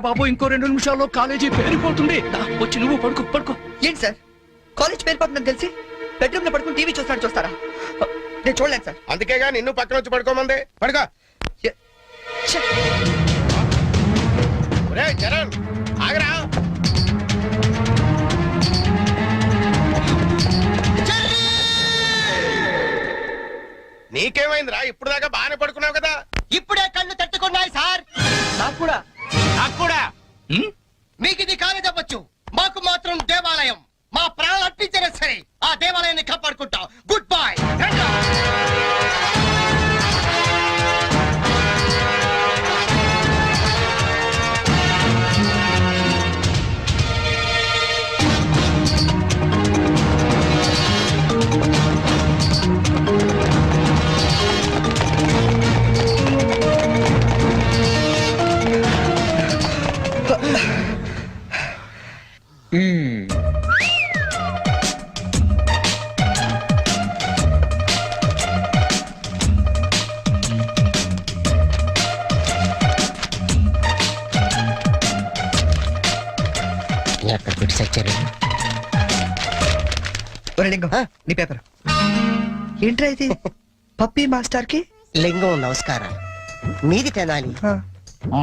బాబు ఇంకో 2 నిమిషాల్లో కాలేజీ పేరిపోతుంది. వచ్చి నువ్వు పడుకో పడుకో. ఏంటి సార్ కాలేజ్ పేరిపోతుందని తెలిసి బెడ్రూమ్ లో పడుకుని టీవీ చూస్తారా? నేను చూడలేను సార్. అందుకేగా నిన్ను పక్కన వచ్చి పడుకోమంది. పడుకో. ఒరేయ్ చరణ్ ఆగరా. నీకేమైందిరా? ఇప్పుడు దాకా బాగానే పడుకున్నావు కదా. ఇప్పుడే కళ్ళు తట్టుకున్నాయి సార్. నాకు కూడా మీకు ఇది కాలేజ్ అవ్వచ్చు, మాకు మాత్రం దేవాలయం. మా ప్రాణాలు అర్పించినా సరే ఆ దేవాలయాన్ని కాపాడుకుంటాం. Good bye. నీ పేపర్ ఏంట్రా ఇది? పప్పీ మాస్టర్ కి లింగం నమస్కారం. మీది తినాలి,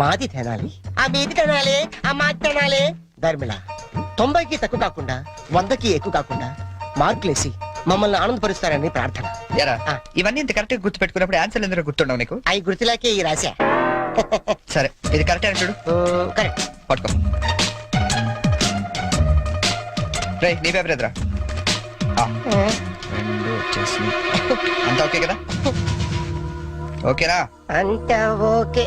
మాది తినాలి. ఆ మీది తినాలి, ఆ మాది తినాలి. ధర్మిళ 90కి తక్కువ కాకుండా 100కి ఎక్కువ కాకుండా మార్కులేసి మమ్మల్ని ఆనందపరుస్తారని ప్రార్థన. ఇవన్నీ ఇంత కరెక్ట్ గా గుర్తు పెట్టుకున్నప్పుడు ఆన్సర్ ఎందుకు గుర్తుండవు నీకు? అవి గుర్తులాకే ఈ రాశా. సరే ఇది కరెక్ట్ అని చూడు. కరెక్ట్. పట్టుకో. రే నీ పేపర్ ఎదురా. 2 వచ్చేసి అంతా ఓకే కదా? ఓకేనా? అంతా ఓకే.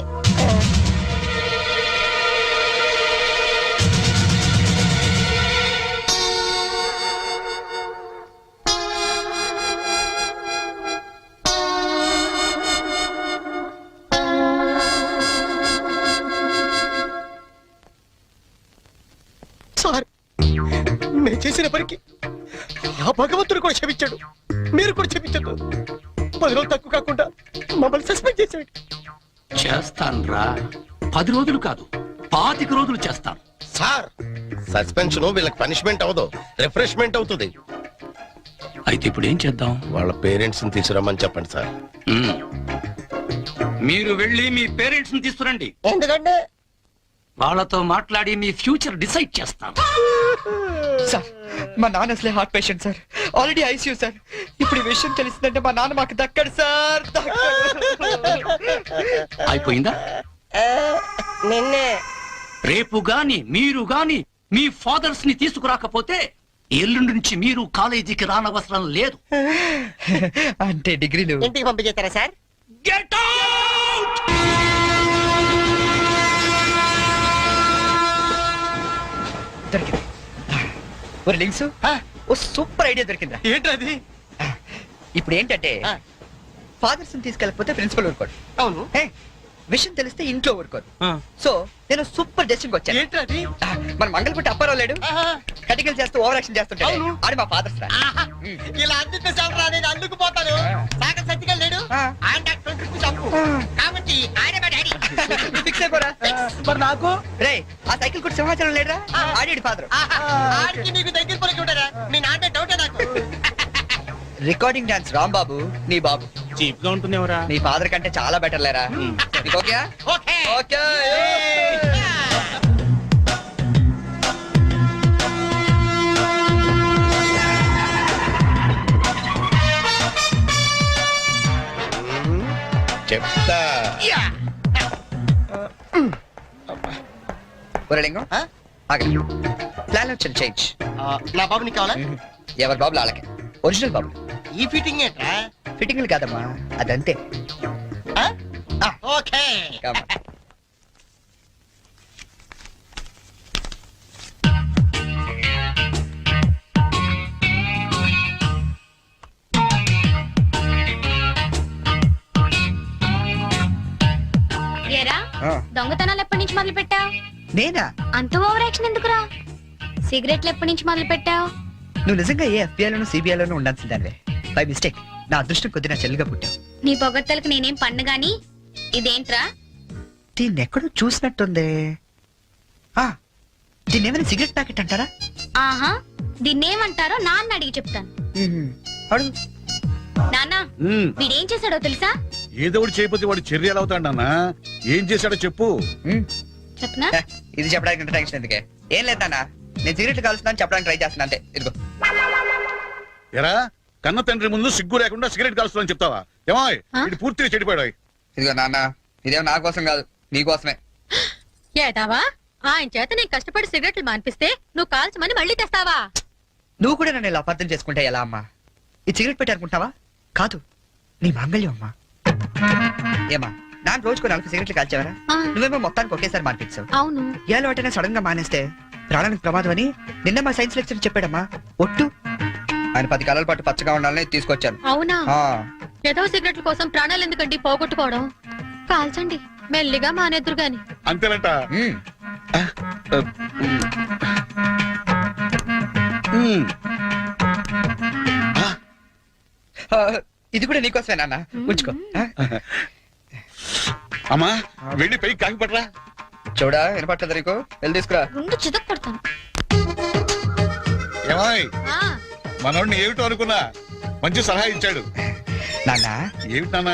సార్ నేను చేసిన పనికి ఆ భగవంతుడు కూడా క్షమించాడు, మీరు కూడా క్షమించదు. 10 రోజులు తక్కువ కాకుండా మమ్మల్ని సస్పెండ్ చేశాడు. చేస్తాను రా, 10 రోజులు కాదు 25 రోజులు చేస్తాను. సార్ సస్పెన్షన్ వీళ్ళకి పనిష్మెంట్ అవదు, రిఫ్రెష్మెంట్ అవుతుంది. అయితే ఇప్పుడు ఏం చేద్దాం? వాళ్ళ పేరెంట్స్ ని తీసుకురమ్మని చెప్పండి సార్. మీరు వెళ్ళి మీ పేరెంట్స్ ని తీసుకురండి. ఎందుకంటే వాళ్ళతో మాట్లాడి మీ ఫ్యూచర్ డిసైడ్ చేస్తాను. సార్ మా నాన్న అసలే heart patient sir, already ICU sir. ఇప్పుడు ఈ విషయం తెలిసిందంటే మా నాన్న మాకు దక్కడు సార్. అయిపోయిందా? నిన్నే రేపు గాని మీరు గాని మీ ఫాదర్స్ ని తీసుకురాకపోతే ఎల్లుండి నుంచి మీరు కాలేజీకి రానవసరం లేదు. అంటే డిగ్రీలు ఇంటికి పంపించేస్తారా సార్? Get out! దొరికింది. ఒక లింక్స్ ఓ సూపర్ ఐడియా దొరికిందా? ఏంటది? ఇప్పుడు ఏంటంటే ఫాదర్స్ తీసుకెళ్ళకపోతే ప్రిన్సిపల్ ఊరుకోడు. అవును. విషయం తెలిస్తే ఇంట్లో ఊరుకోదు. సో నేను సూపర్ డెసిషన్ వచ్చాను. ఏంటది? మన మంగళపుట్టి అప్పారావు లేడు, కటికలు చేస్తూ ఓవర్ యాక్షన్ చేస్తుంటాడు. ఆడి మా ఫాదర్స్ రా. ఇలా అందితే సార్ నేను అందుకుపోతాను. సాగర్ సత్తిగా లేడు, ఆయన డాక్టర్ చంపు కాబట్టి ఆయన మా డాడీ. ఫిక్స్ అయిపోరా. మరి నాకు రే ఆ సైకిల్ కూడా సింహాచలం లేడురా, ఆడి ఫాదర్. ఆడికి నీకు దగ్గర పలికి ఉంటారా? మీ నాన్న డౌటే నాకు. రికార్డింగ్ డాన్స్ రాంబాబు నీ బాబు చీప్ గా ఉంటుంది ఎవరా? నీ ఫాదర్ కంటే చాలా బెటర్ లేరా. Okay okay okay. చెప్తా. లింగం ప్లాన్ వచ్చింది చేంజ్. నా బాబు నీకు కావాలా? ఎవరి బాబులు వాళ్ళకి. ఒరిజినల్ బాబులు. ఈ ఫిట్టింగ్ ఏంట్రా? ఫిట్టింగ్లు కాదమ్మా, అదంతే. ఓకే. దొంగతనాలు ఎప్పటి నుంచి మొదలు పెట్టావు? నేనా? అంత ఓవర్ యాక్షన్ ఎందుకురా? సిగరెట్లు ఎప్పటి నుంచి మొదలు పెట్టావు? నువ్వు నిజంగా ఏ ఎఫ్బిఐలోనూ సిబిఐలోనూ ఉండాల్సిందానివే. బై మిస్టేక్ నా అదృష్టం కొద్ది నా చెల్లిగా పుట్టావు. నీ పొగడ్తలకు నేనేం పన్ను గాని ఇదేంట్రా? దీన్ని ఎక్కడో చూసినట్టుంది. దీన్ని ఏమైనా సిగరెట్ ప్యాకెట్ అంటారా? ఆహా దీన్నేమంటారో నాన్న అడిగి చెప్తాను. అడుగు. నాన్న వీడేం చేశాడో తెలుసా? ఏదో ఒకటి చేయకపోతే వాడు చర్యలు అవుతాడు నాన్న. ఏం చేశాడో చెప్పు. చెప్పనా? ఇది చెప్పడానికి ఇంత టెన్షన్ ఎందుకే? ఏం లేదు నాన్న, నేను సిగరెట్ కాలుస్తున్నాను చెప్పడానికి ట్రై చేస్తున్నా అంతే. ఇదిగో. ఎరా కన్న తండ్రి ముందు సిగ్గు లేకుండా సిగరెట్ కాలుస్తానని చెప్తావా? ఏమో ఇది పూర్తిగా చెడిపోయాడు. ఇదిగో నాన్న, ఇదేమో నా కోసం కాదు నీకోసమే. ఏటావా ఆయన చేత నేను కష్టపడి సిగరెట్లు మానిపిస్తే నువ్వు కాల్చమని మళ్ళీ తెస్తావా? నువ్వు కూడా నన్ను ఇలా అపార్థం చేసుకుంటే ఎలా అమ్మా? ఈ సిగరెట్ పెట్టి అనుకుంటావా? కాదు, నీ మాంగళ్యం అమ్మా. ఏమా నాన్న రోజుకు 4 సిగరెట్లు కాల్చేవరా? ఆ. నువ్వేమో మొత్తానికి ఒకేసారి మానిపించావు. అవును. ఏ అలవాటైనా సడన్ గా మానేస్తే ప్రాణానికి ప్రమాదం అని నిన్న మా సైన్స్ లెక్చర్ చెప్పాడమ్మా. ఒట్టు ఆయన 10 కాలాల పాటు పచ్చగా ఉండాలని తీసుకొచ్చాను. అవునా? ఆ, ఏదో సిగరెట్ల కోసం ప్రాణాలు ఎందుకండి పోగొట్టుకోవడం? కాల్చండి, మెల్లిగా మానేద్దురు గాని. అంతేనట. ఉమ్. ఆ, ఇది కూడా నీకోసమే నాన్న, ఉంచుకో. ఆ? అమ్మా వెళ్ళి పైకి కాకి పట్టరా. చూడా వినపట్లేదు నీకు? వెళ్ళి తీసుకురా. గుండు చితక్ కొడతాను. ఏమాయ్ ఆ, మనోడిని ఏమిటో అనుకున్నా మంచి సలహా ఇచ్చాడు. నాన్న ఏమిటి నాన్న?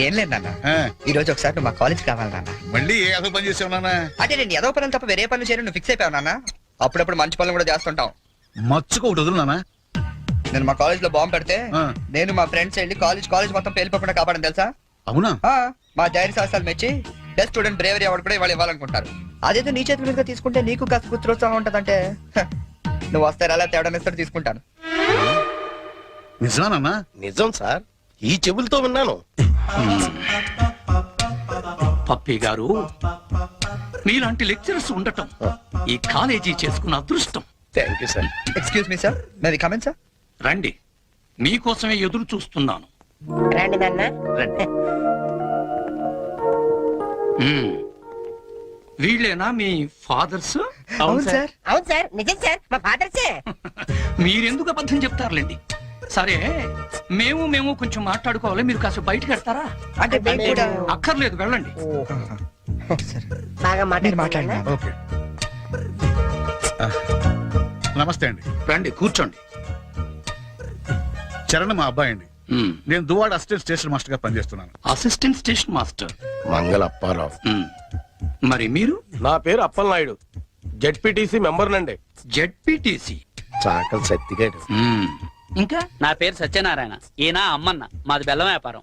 ఏం లేదు నాన్న, ఆ, ఈ రోజు ఒకసారి నువ్వు మా కాలేజ్ కావాలి నాన్న. మళ్ళీ ఏ అదో పని చేసావు నాన్న? అంటే నేను ఏదో పనులు తప్ప వేరే పనులు చేయను నువ్వు ఫిక్స్ అయిపోయావు నాన్న. అప్పుడప్పుడు మంచి పనులు కూడా చేస్తుంటాం. మచ్చుకు ఒకటి వదులు నాన్న. నేను మా కాలేజ్ లో బాంబు పెడితే ఆ. నేను మా ఫ్రెండ్స్ వెళ్ళి కాలేజ్ మొత్తం పేలిపోకుండా కాపాడని తెలుసా? అవునా? ఆ, మా ధైర్య సాహసాలు మెచ్చి బెస్ట్ స్టూడెంట్ బ్రేవరీ అవార్డు కూడా ఇవాళ ఇవ్వాలనుకుంటారు. అదేదో నీ చేతి మీదుగా తీసుకుంటే నీకు కాస్త పుత్రోత్సాహం ఉంటదంటే నువ్వు వస్తే అలా తేడా ఇస్తాడు తీసుకుంటాను. నిజమా నాన్న? నిజం సార్, ఈ చెవులతో విన్నాను. పప్పి గారు, మీలాంటి లెక్చరర్స్ ఉండటం ఈ కాలేజీ చేసుకున్న అదృష్టం. Thank you sir. Excuse me sir, మేది comment sir. రండి, మీకోసమే ఎదురు చూస్తున్నాను. రండి నాన్న. రండి. మ్మ్. వీళ్ళేనా మీ ఫాదర్స్? అవును సార్. అవును సార్, నిజం సార్, మా ఫాదర్సే. మీరెందుకు అబద్ధం చెప్తారులేండి. సరే, మేము కొంచెం మాట్లాడుకోవాలి. మీరు కాస్త బయటకు వెళ్తారా? అంటే మేము కూడా అక్కర్లేదు, వెళ్ళండి. సార్ బాగా మీరు మాట్లాడినా. మాట్లాడినా ఓకే. నమస్తే అండి. రండి, కూర్చోండి. చరణ్ మా అబ్బాయి అండి. మ్మ్. నేను దువాడ అసిస్టెంట్ స్టేషన్ మాస్టర్ గా పనిచేస్తున్నాను. Assistant station master. మంగళ అప్పారావు. మ్మ్. మరి మీరు? నా పేరు అప్పలనాయుడు, జెడ్పీటీసీ మెంబర్ నండి. జెడ్పీటీసీ. చాకలి సత్తిగాడు. ఇంకా? నా పేరు సత్యనారాయణ, ఈయన అమ్మన్న, మాది బెల్లం వ్యాపారం.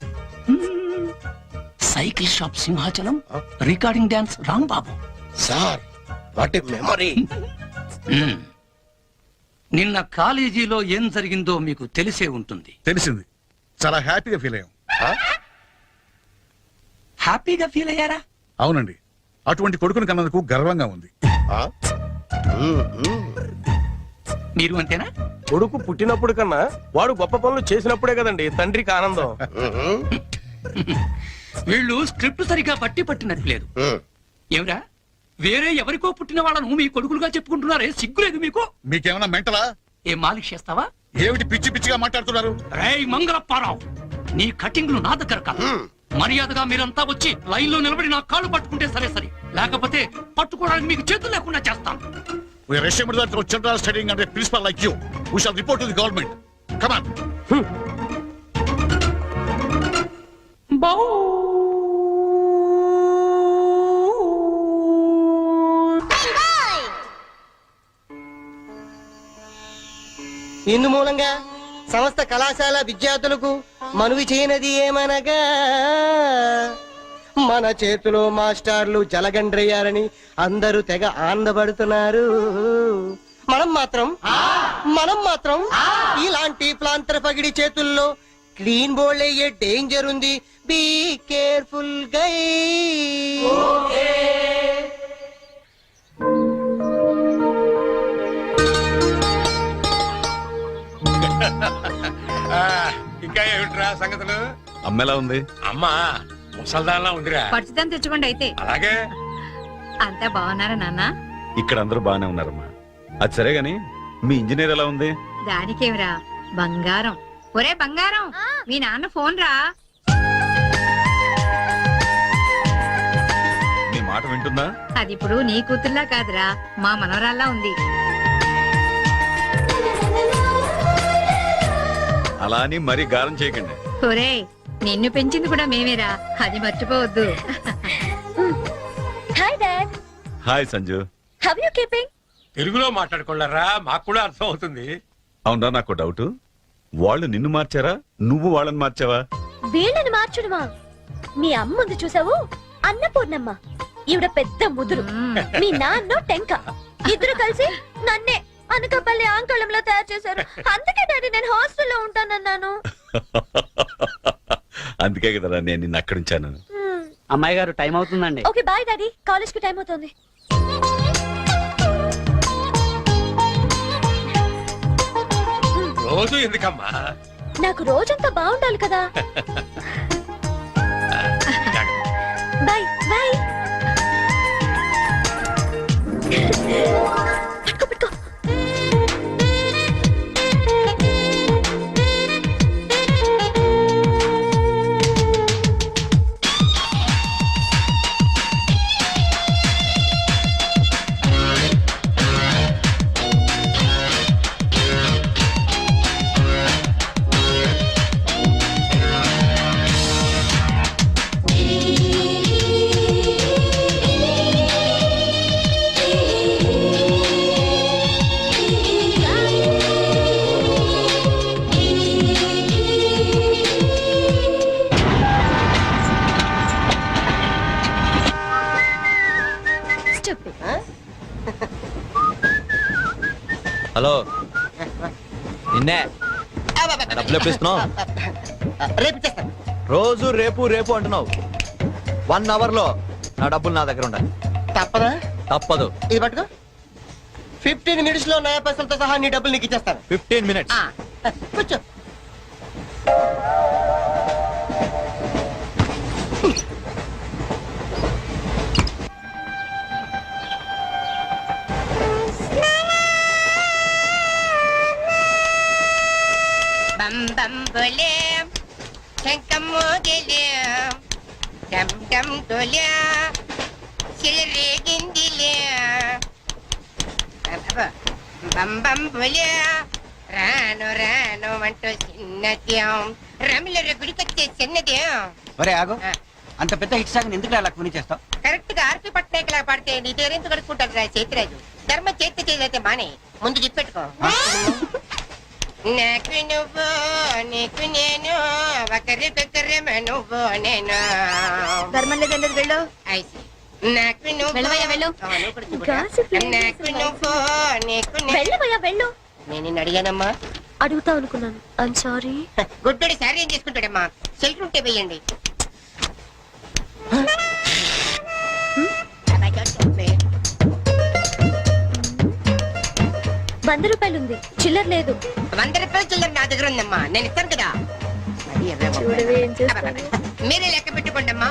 మ్మ్. Cycle shop Simhachalam, recording dance Rambabu. Sir what a memory. మ్మ్. నిన్న కాలేజీలో ఏం జరిగిందో మీకు తెలిసే ఉంటుంది. తెలిసింది. చాలా హ్యాపీగా ఫీల్ అయ్యాం. హ్యాపీగా ఫీల్ అయ్యారా? అవునండి, అటువంటి కొడుకుని కన్నందుకు గర్వంగా ఉంది. మీరు అంతేనా? కొడుకు పుట్టినప్పుడు కన్నా వాడు గొప్ప పనులు చేసినప్పుడే కదండి తండ్రికి ఆనందం. వీళ్ళు స్క్రిప్ట్ సరిగా పట్టినట్లేదు. ఏమిరా, వేరే ఎవరికో పుట్టిన వాళ్ళను మీ కొడుకులుగా చెప్పుకుంటున్నారే, సిగ్గులేదు మీకు? మీకేమైనా మెంటలా? ఏం మాలిష్ చేస్తావా? ఏమిటి పిచ్చి పిచ్చిగా మాట్లాడుతున్నారు? రేయ్ మంగళప్పారావు, నీ కటింగ్లు నా దగ్గర కాదు. మర్యాదగా మీరంతా వచ్చి లైన్ లో నిలబడి నా కాళ్ళు పట్టుకుంటే సరే, లేకపోతే పట్టుకోవడానికి మీకు చేతులు లేకుండా చేస్తాను. We are ashamed that our children are studying under a principal like you. We shall report to the government. Come on. ఇందు మూలంగా సమస్త కళాశాల విద్యార్థులకు మనవి చేయనది ఏమనగా, మన చేతిలో మాస్టర్లు జలగండ్రయ్యారని అందరూ తెగ ఆనందపడుతున్నారు. మనం మాత్రం ఇలాంటి ప్లాంతర పగిడి చేతుల్లో క్లీన్ బోల్డ్ అయ్యే డేంజర్ ఉంది. బీ కేర్ఫుల్ గై. ఇంకా ఏమిట్రా సంగతులు? అమ్మెలా ఉంది? అమ్మా ముసల్దాన్లా ఉందిరా. పచ్చిదాన్ని తెచ్చుకోండి అయితే. అలాగే. అంతా బాగున్నారా నాన్న? ఇక్కడ అందరూ బాగానే ఉన్నారమ్మా. అది సరే గాని మీ ఇంజనీర్ ఎలా ఉంది? దానికేమిరా, బంగారం. ఒరే బంగారం, మీ నాన్న ఫోన్ రా. మీ మాట మాట వింటుందా? అది ఇప్పుడు నీ కూతుర్లా కాదురా మా మనవరాల్లా ఉంది. అలా అని మరీ గారం చేయకండి. ఒరే నిన్ను పెంచింది కూడా మేమేరా, అది మర్చిపోవద్దు. Hi dad, hi Sanju. How you keeping? తెలుగులో మాట్లాడుకోలేరా, మాకు కూడా అర్థం అవుతుంది. అవునరా, నాకు డౌట్. వాళ్ళు నిన్ను మార్చారా, నువ్వు వాళ్ళని మార్చావా? వీళ్ళని మార్చడమా? మీ అమ్మ ఉంది చూసావు, అన్నపూర్ణమ్మ. ఈవిడ పెద్ద ముదురు, మీ నాన్న టెంక. ఇద్దరు కలిసి నన్నే అనకాపల్లి ఆంకళంలో తయారు చేశారు. అందుకే డాడీ నేను హాస్టల్లో ఉంటానన్నాను. అందుకే కదరా నేను నిన్ను అక్కడ ఉంచాను. అమ్మాయి గారు టైం అవుతుందండి. ఓకే బాయ్ డాడీ, కాలేజ్ కి టైం అవుతుంది. రోజు ఎందుకమ్మా? నాకు రోజంతా బాగుండాలి కదా. Bye bye. పట్టుకో పట్టుకో. హలో, నిన్నే డబ్బులు ఎప్పుడు ఇస్తున్నావు? రేపు ఇచ్చేస్తాను. రోజు రేపు రేపు అంటున్నావు. 1 అవర్ లో నా డబ్బులు నా దగ్గర ఉండాలి. తప్పదా? తప్పదు. ఇది పట్టుకో. 15 మినిట్స్ లో నయా పైసలతో సహా నీ డబ్బులు నీకు ఇచ్చేస్తాను. 15 మినిట్స్. కూర్చో. బం బం బోలే శంకమ్మ గెలే డమ్ డమ్ డోలే సిలరేగిందిలే బం బం బోలే రాను రాను అంటూ చిన్నదేం రమిల గుడికొచ్చే చిన్నదేం. ఒరే ఆగు, అంత పెద్ద హిట్ సాంగ్ ఎందుకు అలా కొని చేస్తావు? కరెక్ట్ గా ఆర్పి పట్నాయక్ లా పాడితే నీ పేరెందుకు కడుక్కుంటారు రా చేతిరాజు. ధర్మ చేతి చేదైతే మానే, ముందు చెప్పెట్టుకో. నాకు నువ్వు నీకు నేను ఒకరికొకరేమో నువ్వు నేను. ధర్మం లేదండి వెళ్ళు. ఐసి నాకు నువ్వు వెళ్ళవయ్యా, వెళ్ళు. నువ్వు కూడా చూడు. నాకు నువ్వు నీకు నేను. వెళ్ళవయ్యా వెళ్ళు. నేను నిన్ను అడిగానమ్మా, అడుగుతా అనుకున్నాను. I'm sorry. గుడ్డోడి సారీ ఏం చేసుకుంటాడమ్మా? సెల్ఫ్ ఉంటే వేయండి. ₹100 ఉంది, చిల్లర లేదు. 100 రూపాయలు చిల్లర నా దగ్గర ఉందమ్మా, నేను ఇస్తాను కదా. చూడవే ఏం చేస్తాను. మీరే లెక్క పెట్టుకోండి అమ్మా.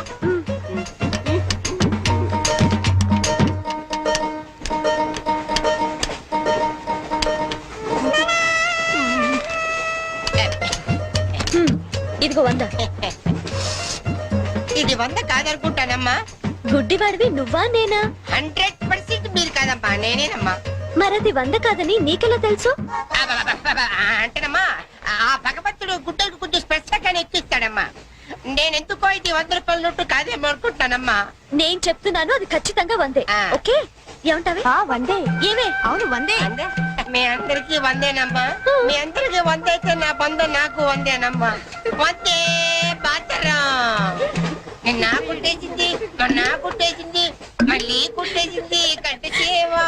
ఇదిగో 100. ఇది 100 కాదనుకుంటానమ్మా. గుడ్డివాడివి నువ్వా నేనా? 100% మీరు కాదమ్మా, నేనేనమ్మా. మరది 100 కాదని నీకెలా తెలుసు? అంటేనమ్మా, ఆ భగవంతుడు గుడ్డలకు కొంచెం స్పెషల్ గానే ఎక్కిస్తాడమ్మా. నేనెందుకో ఇది 100 రూపాయల నోటు కాదేమో అనుకుంటున్నానమ్మా. నేను చెప్తున్నాను, అది ఖచ్చితంగా 100. ఆ. ఓకే, ఏమంటావే? 100. ఏమే? అవును 100. మీ అందరికి 100నమ్మా. మీ అందరికి 100 అయితే నా బంధ నాకు 100నమ్మా. 100 బాతరం. నా కుట్టేసింది, నా కుట్టేసింది, మళ్ళీ కుట్టేసింది కట్టు చేవా.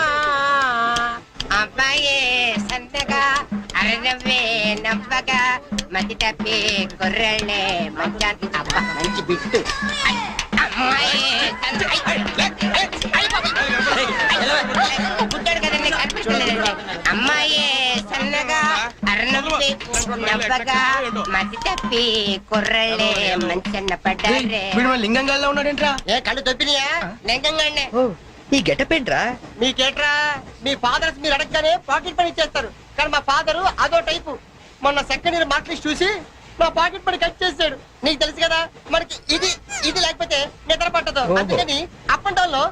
అబ్బాయే సంతగా అరనవ్వే నవ్వగా మతి తప్పి కుర్రళ్ళే మంచాన్ని. అబ్బా మంచి బిట్టు. అమ్మాయి గుడ్డాడు కదండి, కనిపిస్తలేదండి. అమ్మాయే సన్నగా అరనవ్వే నవ్వగా మతి తప్పి కుర్రళ్ళే మంచన్న పడ్డారే. లింగంగా ఉన్నాడేంట్రా? ఏ కళ్ళు తొప్పినాయా? లింగంగానే. ఈ గెటప్ ఏంట్రా? మీకేట్రా, మీ ఫాదర్స్ మీరు అడగగానే పాకెట్ పని ఇచ్చేస్తారు. కానీ మా ఫాదరు అదో టైపు. మొన్న సెకండ్ ఇయర్ మార్క్ లిస్ట్ చూసి నా పాకెట్ మనీ కట్ చేశాడు. నీకు తెలుసు కదా మనకి ఇది ఇది లేకపోతే నిద్ర పట్టదు. ఓహో. అందుకని అప్ అండ్ డౌన్ లో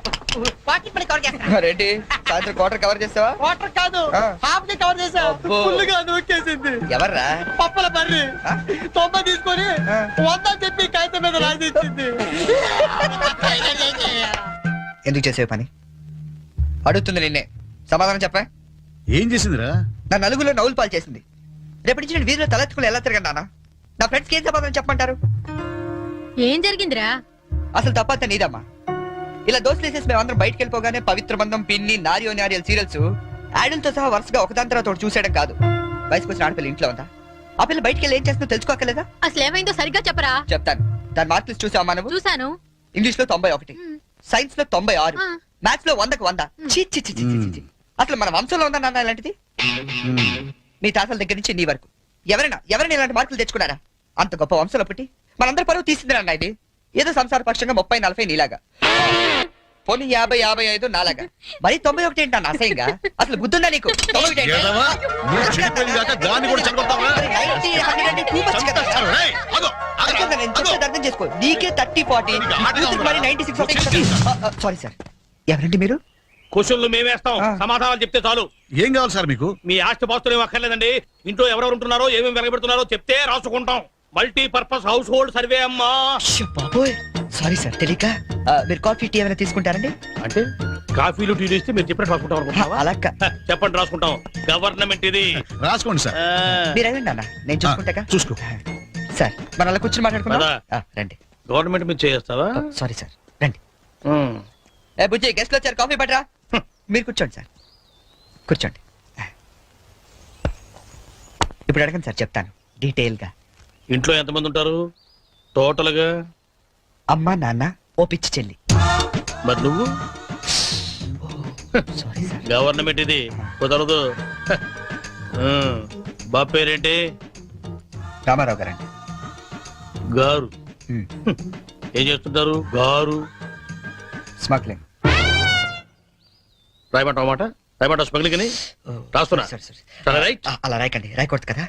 పాకెట్ మనీ కవర్ చేస్తాను. రెడ్డి సాయంత్రం క్వార్టర్ కవర్ చేస్తావా? వాటర్ కాదు ఆ. హాఫ్ కి కవర్ చేసా. అబ్బో. ఫుల్గా నూకేసింది. ఎవర్రా? పప్పల బర్రి ఆ? 90 తీసుకొని ఆ. 100 చెప్పి కాగితం మీద రాసి ఇచ్చింది. ఎందుకు చేసే పని? అడుగుతుంది నిన్నే, సమాధానం చెప్పా. ఏం చేసిందిరా? నా నలుగులో నవ్వులు పాలు చేసింది. రేపటి నుంచి నేను వీధిలో తలెత్తుకుని ఎలా తిరగను నాన్న? నా ఫ్రెండ్స్కి ఏం సమాధానం చెప్పమంటారు? ఏం జరిగిందిరా? అసలు తప్పంతా నీదమ్మా. ఇలా దోస్తులు వేసేసి మేమందరం బయటకు వెళ్ళిపోగానే పవిత్ర బంధం, పిన్ని, నారియో నారియల్ సీరియల్స్ యాడల్తో సహా వరుసగా ఒకదాని తర్వాత ఒకటి చూసేయడం కాదు. వయసుకు వచ్చిన ఆడపిల్ల ఇంట్లో ఉందా? ఆ పిల్ల బయటకు వెళ్ళి ఏం చేస్తుందో తెలుసుకోకలేదా? అసలు ఏమైందో సరిగ్గా చెప్పరా. చెప్తాను. దాని మార్కులు చూసావా నువ్వు? చూశాను. ఇంగ్లీష్ లో 91, సైన్స్ లో 96, ఆ. మ్యాథ్స్ లో 100కు 100. ఛీ, ఛీ, ఛీ, ఛీ, ఛీ, ఛీ. అసలు మన వంశంలో ఉందా నాన్న ఇలాంటిది? మీ తాతల దగ్గర నుంచి నీ వరకు ఎవరైనా ఇలాంటి మార్కులు తెచ్చుకున్నారా? అంత గొప్ప వంశంలో పుట్టి మనందరి పరువు తీసింది నాన్న ఇది. ఏదో సంసార పక్షంగా 30, 40 నీలాగా, పోనీ 50, 55 నాలాగా. మరి 91 ఏంటన్నా అసహ్యంగా? అసలు బుద్ధుందా నీకు? 91 ఏంటి? ఏదవా? నువ్వు చెడిపోయింది కాక దాన్ని కూడా చెడగొడతావా? మరి 90, 100 అంటే too much కదా. ఏయ్, ఆగు, ఆగు, అర్థం కాదు, నేను ఆగు. చెప్పేది అర్థం చేసుకో. నీకే 30, 40, మరి 96. సారీ సార్, ఎవరండి మీరు? క్వశ్చన్లు మేమేస్తాం, ఆ. సమాధానాలు చెప్తే చాలు. ఏం కావాలి సార్ మీకు? మీ ఆస్తి పాస్తులు ఏం అక్కర్లేదండి. ఇంట్లో ఎవరెవరు ఉంటున్నారో ఏమేమి వెలగబెడుతున్నారో చెప్తే రాసుకుంటాం. Multi purpose house hold survey అమ్మా. అయ్యో బాబోయ్, సారీ సార్ తెలియక. మీరు కాఫీ టీ ఏమైనా తీసుకుంటారండి? అంటే కాఫీలు టీలు ఇస్తే మీరు చెప్పినట్టు రాసుకుంటాం అనుకుంటున్నావా? అలా చెప్పండి, రాసుకుంటాం. గవర్నమెంట్ ఇది. రాసుకోండి సార్. ఆ, మీరు వెళ్ళండి అన్న, నేను చూసుకుంటాగా. చూసుకో. సార్ మనం అలా కూర్చొని మాట్లాడుకుందాం. పద. రండి. గవర్నమెంట్ మీద చేస్తావా? సారీ సార్, రండి. ఉమ్. ఏ బుజ్జి, గెస్ట్లు వచ్చారు, కాఫీ పట్టరా. మీరు కూర్చోండి సార్, కూర్చోండి. ఇప్పుడు అడగండి సార్, చెప్తాను డీటెయిల్ గా. ఇంట్లో ఎంతమంది ఉంటారు టోటల్ గా? అమ్మ, నాన్న, ఓ పిచ్చి చెల్లి. మరి నువ్వు? Sorry sir. గవర్నమెంట్ ఇది, కుదరదు. బాబు పేరేంటి? రామారావు గారండి. గారు. ఏం చేస్తుంటారు గారు? స్మగ్లింగ్. రాయమంటావు మాట? రాయమంటావు స్మగ్లింగ్ అని రాస్తున్నా. సార్ సార్, సరే, రైట్. అలా రాయకండి, రాయకూడదు కదా.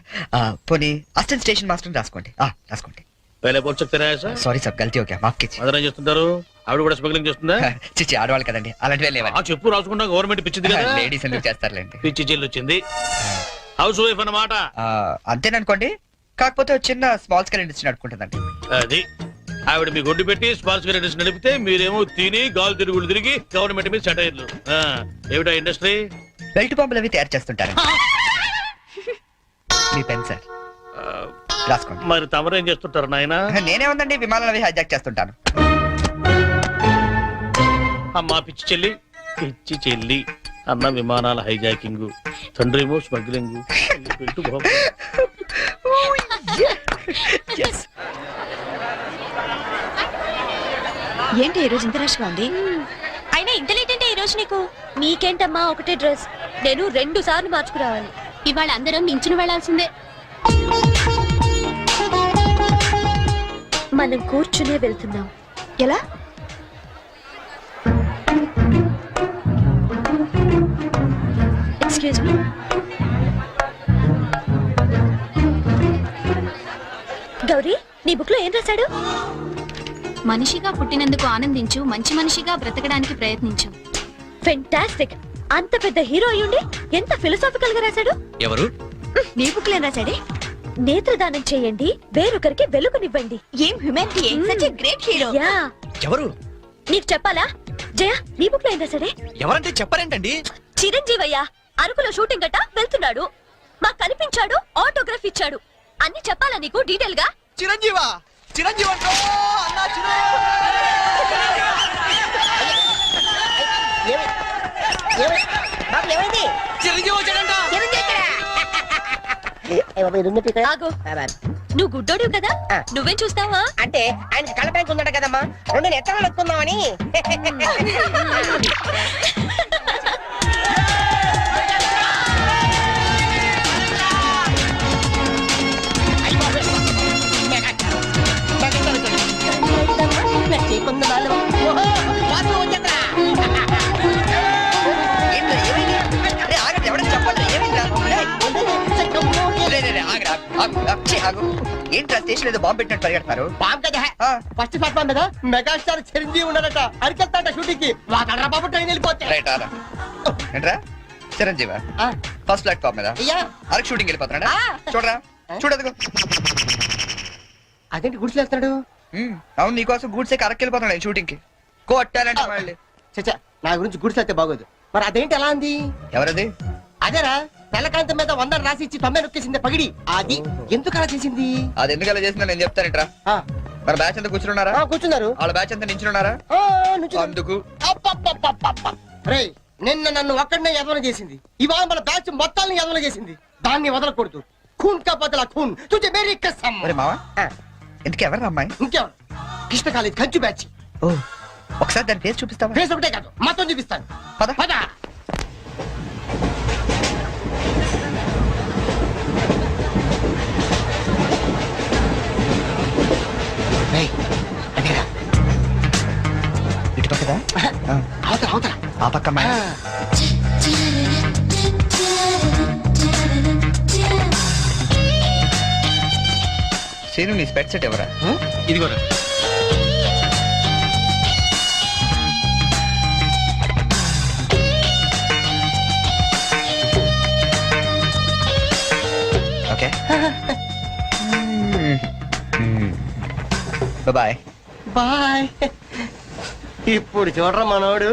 పోనీ అసిస్టెంట్ స్టేషన్ మాస్టర్ రాసుకోండి. రాసుకోండి. పहले बोल सकते रहे ऐसा? సారీ సార్, గల్తీ ఓకే, మాఫ్ कीजिए. మదర్ ఏం చేస్తుంటారు? ఆవిడ కూడా స్మగ్లింగ్ చేస్తుందా? చిచ్చి, ఆడవాళ్ళు కదండి, అలాంటివే లేవండి. ఆ చెప్పు, రాసుకుంటా. గవర్నమెంట్ పిచ్చింది కదా. లేడీస్ ఎందుకు చేస్తారులేండి. పిచ్చి జైలు వచ్చింది. హౌస్ వైఫ్ అన్నమాట. అంతేననుకోండి, కాకపోతే ఒక చిన్న స్మాల్ స్కేల్ ఇండస్ట్రీ నడుపుకుంటుందండి. అది ఆవిడ మీ గొడ్డు పెట్టి స్పాన్స్ ఇండస్ట్రీ నడిపితే మీరేమో తిని గాలు తిరుగులు తిరిగి గవర్నమెంట్ మీద సెటైర్లు. ఏమిటా ఇండస్ట్రీ? బెల్ట్ బాంబులు అవి తయారు చేస్తుంటారు. మీ పెన్ సార్, రాసుకోండి. మరి తమరేం చేస్తుంటారు నాయన? నేనే ఉందండి, విమానాలు అవి హైజాక్ చేస్తుంటాను. అమ్మా పిచ్చి చెల్లి, పిచ్చి చెల్లి అన్న విమానాల హైజాకింగ్, తండ్రి ఏమో స్మగ్లింగ్. Yes. ఏంటి ఈ రోజు ఇంత రష్గా ఉంది? అయినా ఇంత లేట్ అంటే ఈ రోజు నీకు? నీకేంటమ్మా ఒకటే డ్రెస్, నేను 2 సార్లు మార్చుకురావాలి. ఇవాళ అందరం మించిన వెళ్లాల్సిందే. మనం కూర్చునే వెళ్తున్నాం. ఎలా? Excuse me. గౌరీ, నీ బుక్ లో ఏం రాశాడు? మనిషిగా పుట్టినందుకు ఆనందించు, మంచి మనిషిగా బ్రతకడానికి ప్రయత్నించు. ఫెంటాస్టిక్. అంత పెద్ద హీరో అయ్యుండి ఎంత ఫిలసాఫికల్ గా రాశాడు. ఎవరు? నీ బుక్ లో ఏం రాశాడే? నేత్రదానం చేయండి, వేరొకరికి వెలుగునివ్వండి. ఏం humanity, such a great hero. Yeah. ఎవరు? నీకు చెప్పాలా? జయ, నీ బుక్ లో ఏం రాశాడే? ఎవరంటే చెప్పారేంటండి? చిరంజీవయ్య అరకులో షూటింగ్ గట్ట వెళ్తున్నాడు, మాకు కనిపించాడు, ఆటోగ్రాఫ్ ఇచ్చాడు. అన్ని చెప్పాలా నీకు డీటెయిల్ గా? చిరంజీవా? చిరంజీవి అంటో అన్నా, ఏమైంది? చిరంజీవి వచ్చాడంట. ఆగు, నువ్వు గుడ్డోడివి కదా, నువ్వేం చూస్తావా? అంటే ఆయనకి కళ్ళ బ్యాంక్ ఉందట కదమ్మా, 2 నెత్తలు ఎక్కుందామని. ఏంట్రా స్టేషన్ ఏదో బాంబు పెట్టినట్టు పరిగెడతారు బాబు కదా ఆ, ఫస్ట్ ప్లాట్ఫామ్ మీద మెగాస్టార్ చిరంజీవి ఉన్నాడట అరికెళ్తాడ షూటింగ్ కి వాకడరా బాబు ట్రైన్ వెళ్ళిపోతే రైట్ ఆరా ఏంట్రా చిరంజీవా ఆ, ఫస్ట్ ప్లాట్ఫామ్ మీద అయ్యా అరకు షూటింగ్ వెళ్ళిపోతున్నాడా ఆ. చూడరా చూడదుగో అదేంటి గుడిసెలేస్తున్నాడు అవును నీకోసం గూడ్స్ ఎక్కి అరకు వెళ్ళిపోతున్నాడు షూటింగ్ కి కొట్టాలంటే మళ్ళీ చచ్చా నా గురించి గుడిసెళ్తే బాగోదు మరి అదేంటి ఎలా అంది ఎవరది అదేరా తెల్లకాంతం మీద 100 రాసి ఇచ్చి 90 నొక్కేసింది పగిడి అది ఎందుకు అలా చేసింది అది ఎందుకు అలా చేసిందో నేను చెప్తానంట్రా ఆ, మన బ్యాచ్ అంతా కూర్చున్నారా ఆ, కూర్చున్నారు వాళ్ళ బ్యాచ్ అంతా నించున్నారా ఆ, నుంచున్నారు. అందుకు అబ్బబ్బబ్బబ్బబ్బ. రేయ్ నిన్న నన్ను ఒక్కడనే యదవన చేసింది ఇవాళ మన బ్యాచ్ మొత్తాన్ని యదవన చేసింది దాన్ని వదలకూడదు ఖూన్ కా బదలా ఖూన్ తుజే మేరీ కసమ్ మరి మావా ఆ, ఎందుకు ఎవరు అమ్మాయి ఇంకెవరు కృష్ణ కాలేజ్ కంచు బ్యాచ్ ఓ ఒకసారి దాని ఫేస్ చూపిస్తావా ఫేస్ ఒకటే కాదు మొత్తం చూపిస్తాను పద పద రేయ్, అదేరా. ఇటు పక్కదా అవతల అవతల ఆ పక్క అమ్మాయి ఆ. సీను నీ స్పెట్ సెట్ ఎవరా ఇదిగోరా ఓకే బాయ్ బాయ్ ఇప్పుడు చూడరా మనోడు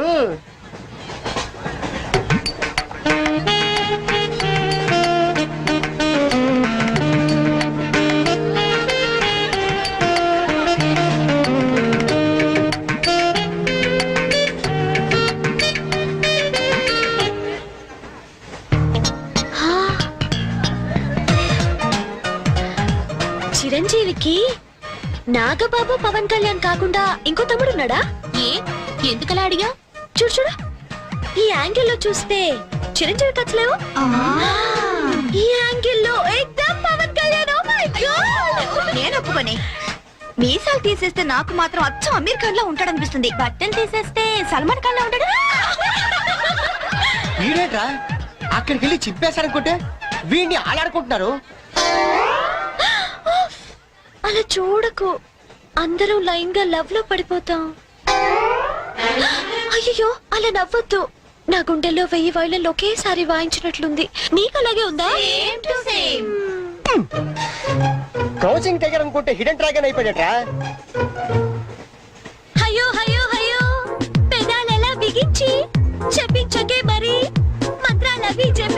చిరంజీవికి నాగబాబు పవన్ కళ్యాణ్ కాకుండా ఇంకో తమ్ముడు ఉన్నాడా ఏ ఎందుకలా అడిగా చూడు చూడు ఈ యాంగిల్ లో చూస్తే చిరంజీవి కచ్చలేవు ఈ యాంగిల్ లో ఎక్దమ్ Pawan Kalyan oh my god నేను ఒప్పుకోనే మీసాలు తీసేస్తే నాకు మాత్రం అచ్చం అమీర్ ఖాన్ లా ఉంటాడనిపిస్తుంది బట్టలు తీసేస్తే సల్మాన్ ఖాన్ లా ఉంటాడు వీడేట్రా అక్కడికి వెళ్ళి చింపేశారనుకుంటే వీడిని ఆలాడుకుంటున్నారు అలా చూడకు అందరూ లైన్ గా లవ్ లో పడిపోతాం అయ్యో అలా నవ్వొద్దు నా గుండెల్లో 1000 వైలెన్లు ఒకేసారి వాయించినట్లుంది నీకు అలాగే ఉందా క్రౌచింగ్ టైగర్ అనుకుంటే హిడెన్ డ్రాగన్ అయిపోయాడట్రా అయ్యో అయ్యో అయ్యో పెదాలెలా బిగించి చెప్పించకే మరి మంత్రాలవి చెప్పి